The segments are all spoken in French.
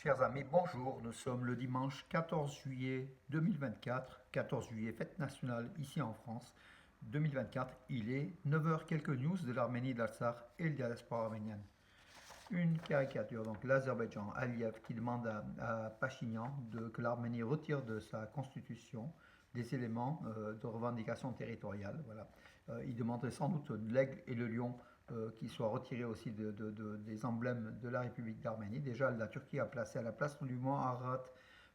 Chers amis, bonjour. Nous sommes le dimanche 14 juillet 2024, 14 juillet, fête nationale ici en France. 2024, il est 9 heures. Quelques news de l'Arménie, de l'Artsakh et de la diaspora arménienne. Une caricature, donc l'Azerbaïdjan, Aliyev, qui demande à Pachinian que l'Arménie retire de sa constitution des éléments de revendication territoriale. Voilà. Il demanderait sans doute l'aigle et le lion qui soient retirés aussi des emblèmes de la République d'Arménie. Déjà, la Turquie a placé à la place du mont Arrat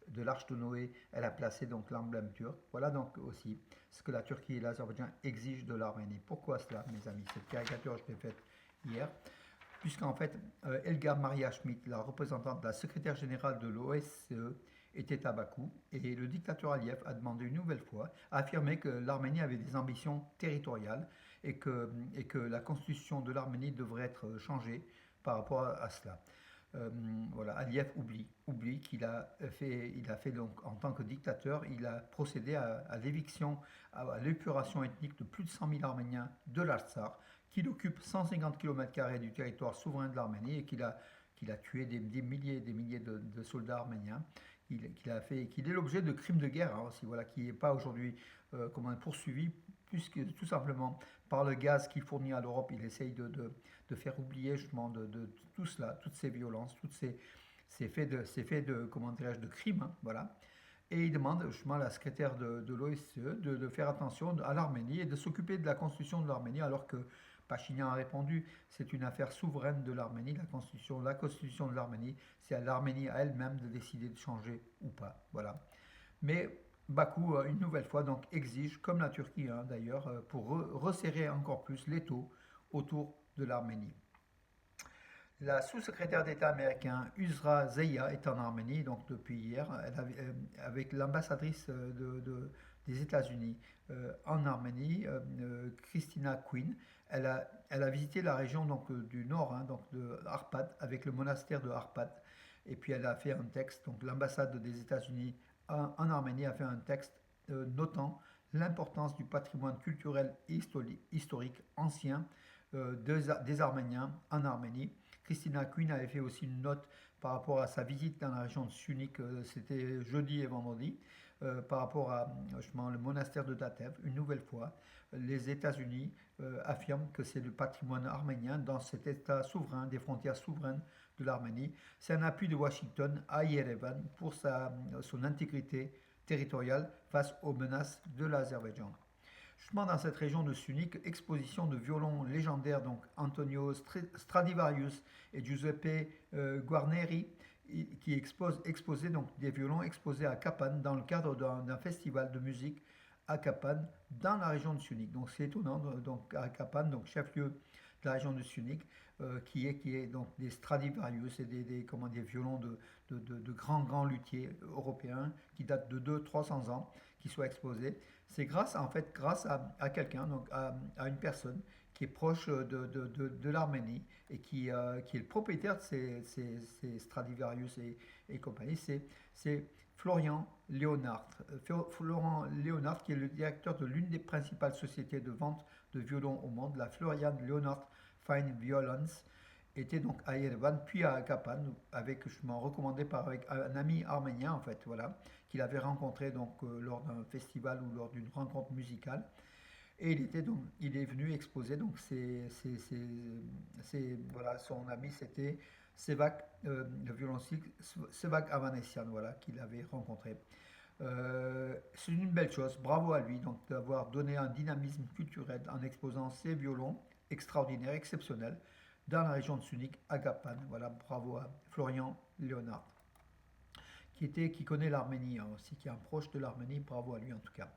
de l'Arche de Noé, elle a placé donc l'emblème turc. Voilà donc aussi ce que la Turquie et l'Azerbaïdjan exigent de l'Arménie. Pourquoi cela, mes amis? Cette caricature, je l'ai faite hier puisqu'en fait, Elga Maria Schmidt, la représentante de la secrétaire générale de l'OSCE, était à Bakou, et le dictateur Aliyev a demandé une nouvelle fois, a affirmé que l'Arménie avait des ambitions territoriales et que la constitution de l'Arménie devrait être changée par rapport à cela. Voilà, Aliyev oublie qu'il a fait donc en tant que dictateur, il a procédé à l'éviction, à l'épuration ethnique de plus de 100 000 Arméniens de l'Artsakh, qu'il occupe 150 km² du territoire souverain de l'Arménie et qu'il a tué des milliers de soldats arméniens, qu'il est l'objet de crimes de guerre, hein, aussi, voilà, qui n'est pas aujourd'hui poursuivi, puisque tout simplement par le gaz qu'il fournit à l'Europe, il essaye de faire oublier justement de tout cela, toutes ces violences, ces faits de comment dirais-je, de crimes, hein, voilà. Et il demande justement à la secrétaire de l'OSCE de faire attention à l'Arménie et de s'occuper de la constitution de l'Arménie, alors que Pachinian a répondu c'est une affaire souveraine de l'Arménie, la constitution de l'Arménie, c'est à l'Arménie à elle-même de décider de changer ou pas. Voilà. Mais Bakou, une nouvelle fois, donc exige, comme la Turquie hein, d'ailleurs, pour resserrer encore plus l'étau autour de l'Arménie. La sous-secrétaire d'État américain Uzra Zeya est en Arménie, donc depuis hier, avec l'ambassadrice des États-Unis en Arménie, Christina Quinn. Elle a visité la région donc, du nord, hein, donc de Arpad, avec le monastère de Arpad. Et puis elle a fait un texte, donc l'ambassade des États-Unis en Arménie a fait un texte notant l'importance du patrimoine culturel et historique ancien des Arméniens en Arménie. Christina Quinn avait fait aussi une note par rapport à sa visite dans la région de Sunik, c'était jeudi et vendredi, par rapport à justement, le monastère de Datev. Une nouvelle fois, les États-Unis affirment que c'est le patrimoine arménien dans cet État souverain, des frontières souveraines de l'Arménie. C'est un appui de Washington à Yerevan pour son intégrité territoriale face aux menaces de l'Azerbaïdjan. Justement, dans cette région de Sunik, exposition de violons légendaires, donc Antonio Stradivarius et Giuseppe Guarneri, qui exposaient donc des violons exposés à Kapan dans le cadre d'un festival de musique à Kapan dans la région de Sunik. Donc c'est étonnant, donc à Kapan, donc chef-lieu de la région de Sunik, qui est donc des Stradivarius et des violons de grands luthiers européens qui datent de 200-300 ans, qui soient exposés. C'est grâce à quelqu'un, donc à une personne qui est proche de l'Arménie et qui est le propriétaire de ces Stradivarius et compagnie. C'est Florian Léonard. Florian Léonard, qui est le directeur de l'une des principales sociétés de vente de violons au monde, la Florian Léonard Fine Violence, était donc à Yerevan, puis à Kapan, avec, je m'en recommandé par avec un ami arménien, en fait, voilà, qu'il avait rencontré donc lors d'un festival ou lors d'une rencontre musicale. Et il est venu exposer, donc voilà, son ami c'était Sevak, le violoncelle Sevak Avanesian, voilà, qu'il avait rencontré. C'est une belle chose, bravo à lui donc d'avoir donné un dynamisme culturel en exposant ses violons extraordinaires, exceptionnels, dans la région de Sunik, à Gapan. Voilà, bravo à Florian Léonard, qui connaît l'Arménie hein, aussi, qui est un proche de l'Arménie, bravo à lui en tout cas.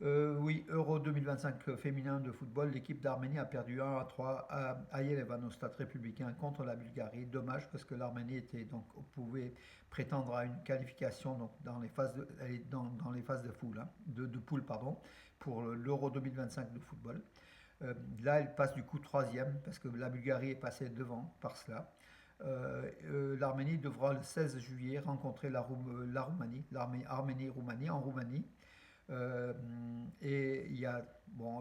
Oui, Euro 2025 féminin de football, l'équipe d'Arménie a perdu 1-3 à Yerevan au stade républicain contre la Bulgarie. Dommage parce que l'Arménie pouvait prétendre à une qualification donc, dans les phases de poule, hein, de poule pardon, pour l'Euro 2025 de football. Là, elle passe du coup troisième parce que la Bulgarie est passée devant par cela. L'Arménie devra le 16 juillet rencontrer la Roumanie, Arménie-Roumanie en Roumanie. Euh, et il y a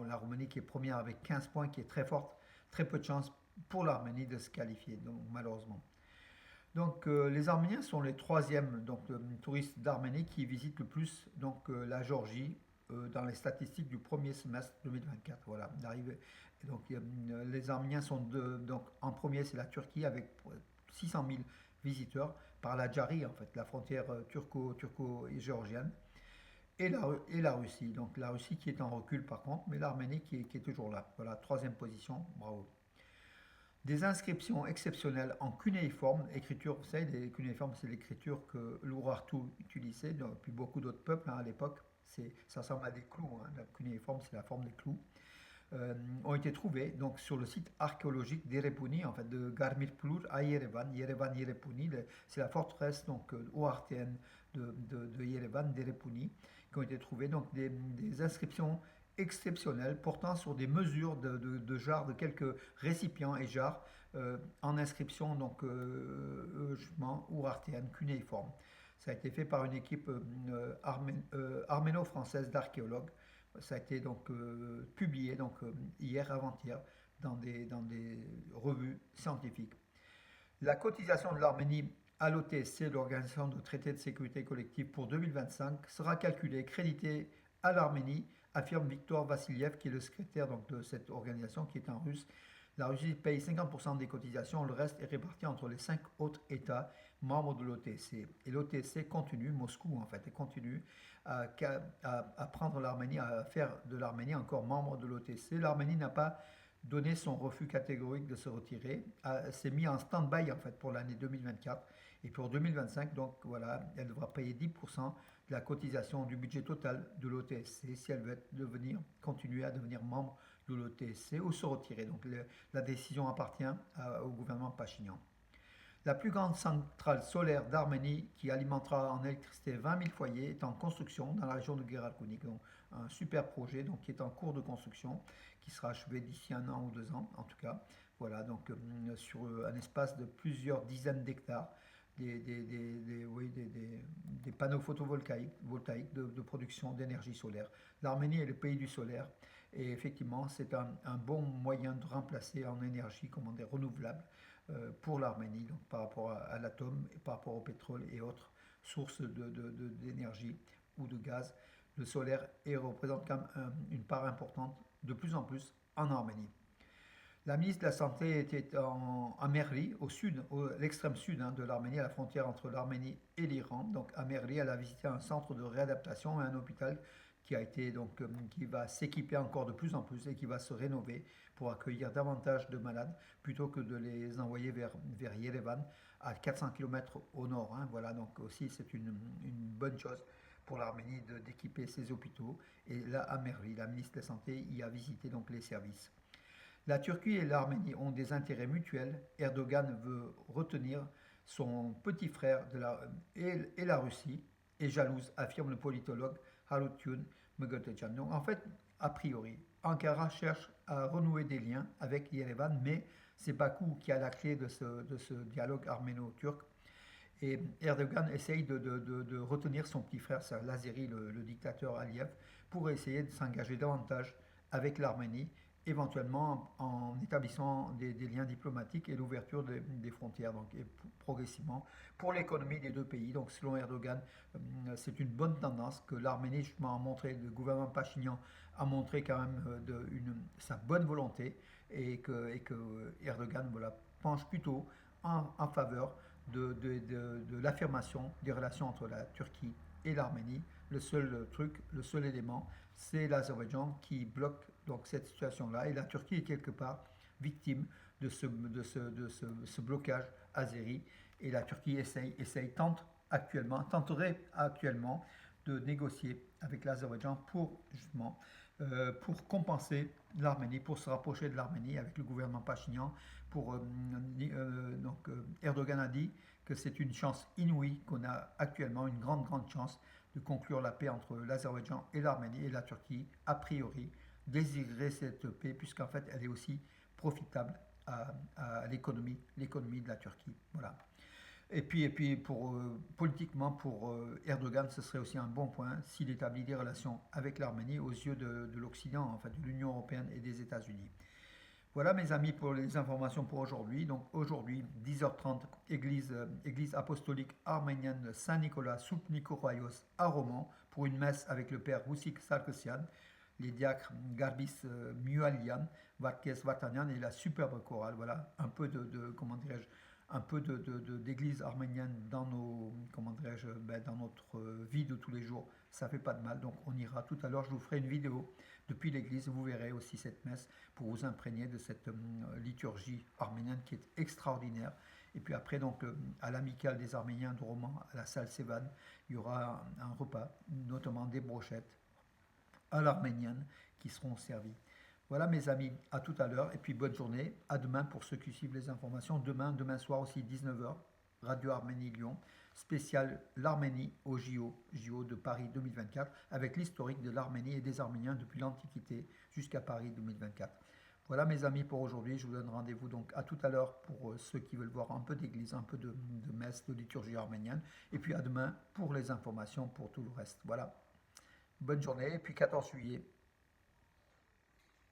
la Roumanie qui est première avec 15 points, qui est très forte, très peu de chance pour l'Arménie de se qualifier, donc malheureusement. Donc, les Arméniens sont les troisièmes donc, touristes d'Arménie qui visitent le plus donc, la Géorgie dans les statistiques du premier semestre 2024. Voilà, d'arriver. Et donc, les Arméniens sont donc en premier, c'est la Turquie avec 600 000 visiteurs par la Djari, en fait, la frontière turco-géorgienne, et la Russie. Donc, la Russie qui est en recul par contre, mais l'Arménie qui est toujours là. Voilà, troisième position, bravo. Des inscriptions exceptionnelles en cunéiforme, écriture, vous savez, les cunéiformes, c'est l'écriture que l'Urartu utilisait, puis beaucoup d'autres peuples à l'époque. Ça ressemble à des clous, hein. La cunéiforme, c'est la forme des clous. Ont été trouvés donc, sur le site archéologique d'Erepuni, en fait, de Garmirpur à Yerevan. Yerevan-Yerepuni, c'est la forteresse donc, ouartienne de Yerevan, d'Erepuni, qui ont été trouvés. Donc des inscriptions exceptionnelles portant sur des mesures de jarres, de quelques récipients et jarres en inscription donc, justement, ouartienne, cunéiforme. Ça a été fait par une équipe arméno-française d'archéologues. Ça a été donc publié donc, hier, avant-hier, dans des revues scientifiques. La cotisation de l'Arménie à l'OTSC, l'Organisation de traité de sécurité collective pour 2025, sera calculée, créditée à l'Arménie, affirme Victor Vassiliev, qui est le secrétaire donc, de cette organisation, qui est un russe. La Russie paye 50% des cotisations, le reste est réparti entre les 5 autres États membres de l'OTSC. Et l'OTSC continue, Moscou en fait, continue à prendre l'Arménie, à faire de l'Arménie encore membre de l'OTSC. L'Arménie n'a pas donné son refus catégorique de se retirer, s'est mis en stand-by en fait pour l'année 2024 et pour 2025, donc voilà, elle devra payer 10% de la cotisation du budget total de l'OTSC si elle veut continuer à devenir membre de l'OTSC ou se retirer. Donc la décision appartient au gouvernement Pachinian. La plus grande centrale solaire d'Arménie, qui alimentera en électricité 20 000 foyers, est en construction dans la région de Geralkunik. Donc, un super projet donc, qui est en cours de construction, qui sera achevé d'ici 1 an ou 2 ans en tout cas. Voilà, donc sur un espace de plusieurs dizaines d'hectares, des panneaux photovoltaïques de production d'énergie solaire. L'Arménie est le pays du solaire et effectivement c'est un bon moyen de remplacer en énergie renouvelable pour l'Arménie, donc par rapport à l'atome, et par rapport au pétrole et autres sources d'énergie ou de gaz. Le solaire représente quand même une part importante de plus en plus en Arménie. La ministre de la Santé était à Merli, au sud, l'extrême sud de l'Arménie, à la frontière entre l'Arménie et l'Iran. Donc à Merli, elle a visité un centre de réadaptation et un hôpital qui va s'équiper encore de plus en plus et qui va se rénover pour accueillir davantage de malades plutôt que de les envoyer vers Yerevan à 400 km au nord. Voilà, donc aussi c'est une bonne chose pour l'Arménie d'équiper ses hôpitaux. Et là, à Merli, la ministre de la Santé y a visité donc les services. La Turquie et l'Arménie ont des intérêts mutuels. Erdogan veut retenir son petit frère et la Russie est jalouse, affirme le politologue Harutun Megotecan. Donc en fait, a priori, Ankara cherche à renouer des liens avec Yerevan, mais c'est Bakou qui a la clé de ce dialogue arméno-turc. Et Erdogan essaye de retenir son petit frère, l'Azéri, le dictateur Aliyev, pour essayer de s'engager davantage avec l'Arménie, éventuellement en établissant des liens diplomatiques et l'ouverture des frontières, donc progressivement, pour l'économie des deux pays. Donc selon Erdogan, c'est une bonne tendance que l'Arménie, justement, a montré, le gouvernement Pachinian a montré quand même sa bonne volonté et que Erdogan voilà, penche plutôt en faveur de l'affirmation des relations entre la Turquie et l'Arménie. Le seul élément, c'est l'Azerbaïdjan qui bloque donc cette situation-là. Et la Turquie est quelque part victime de ce blocage azéri. Et la Turquie tenterait actuellement de négocier avec l'Azerbaïdjan pour justement pour compenser l'Arménie, pour se rapprocher de l'Arménie avec le gouvernement Pachinian. Erdogan a dit que c'est une chance inouïe, qu'on a actuellement une grande chance de conclure la paix entre l'Azerbaïdjan et l'Arménie, et la Turquie, a priori, désirerait cette paix, puisqu'en fait elle est aussi profitable à l'économie de la Turquie. Voilà. Et puis politiquement, pour Erdogan, ce serait aussi un bon point s'il établit des relations avec l'Arménie aux yeux de l'Occident, en fait, de l'Union européenne et des États-Unis. Voilà mes amis pour les informations pour aujourd'hui. Donc aujourd'hui, 10h30, église apostolique arménienne de Saint-Nicolas, sous Nikoroios à Romans, pour une messe avec le père Roussik Sarkisian, les diacres Garbis Mualian, Vatkes Vartanian et la superbe chorale. Voilà, un peu comment dirais-je, un peu d'église arménienne dans nos, comment dirais-je, dans notre vie de tous les jours. Ça fait pas de mal, donc on ira tout à l'heure. Je vous ferai une vidéo depuis l'église. Vous verrez aussi cette messe pour vous imprégner de cette liturgie arménienne qui est extraordinaire. Et puis après, donc, à l'amicale des Arméniens de Romans, à la salle Sévan, il y aura un repas, notamment des brochettes à l'arménienne qui seront servies. Voilà mes amis, à tout à l'heure et puis bonne journée. À demain pour ceux qui suivent les informations. Demain soir aussi 19h, Radio Arménie Lyon, spécial l'Arménie au JO de Paris 2024, avec l'historique de l'Arménie et des Arméniens depuis l'Antiquité jusqu'à Paris 2024. Voilà mes amis pour aujourd'hui, je vous donne rendez-vous donc à tout à l'heure pour ceux qui veulent voir un peu d'église, un peu de messe, de liturgie arménienne, et puis à demain pour les informations, pour tout le reste. Voilà, bonne journée et puis 14 juillet.